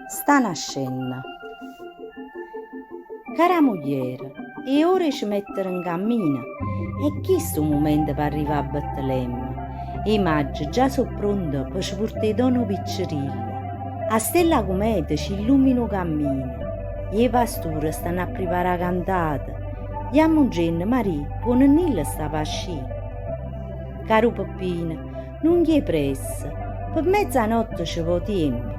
sta nascendo. Cara mogliere, è ora ci mettere in cammino. E chi sto momento per arrivare a Betlemme? I maggi già sono pronti per ci portare i dono piccirilli. A stella cometa ci illumina il cammino. I pastori stanno a preparare la cantata. Gli ammongenni Maria con il Nilo sta a uscire. Caro Peppino, non gli è pressa, per mezzanotte ci vuole tempo.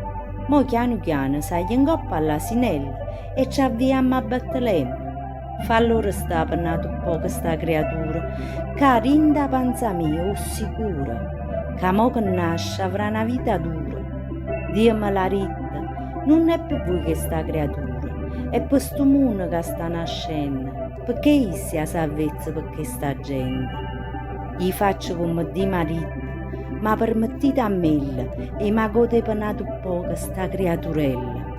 Mo piano piano sai in coppa all'asinella e ci avviamo a Betlemme. Fallo restare per nato un po' questa creatura, che rinda panza mia o sicura, che mo che nasce avrà una vita dura. Diamo la ritta, non è per voi che sta creatura, è per sto mondo che sta nascendo, perché sia salvezza per questa gente. Gli faccio come di marito, ma permettete a me e mi gode per nato un po' questa creaturella.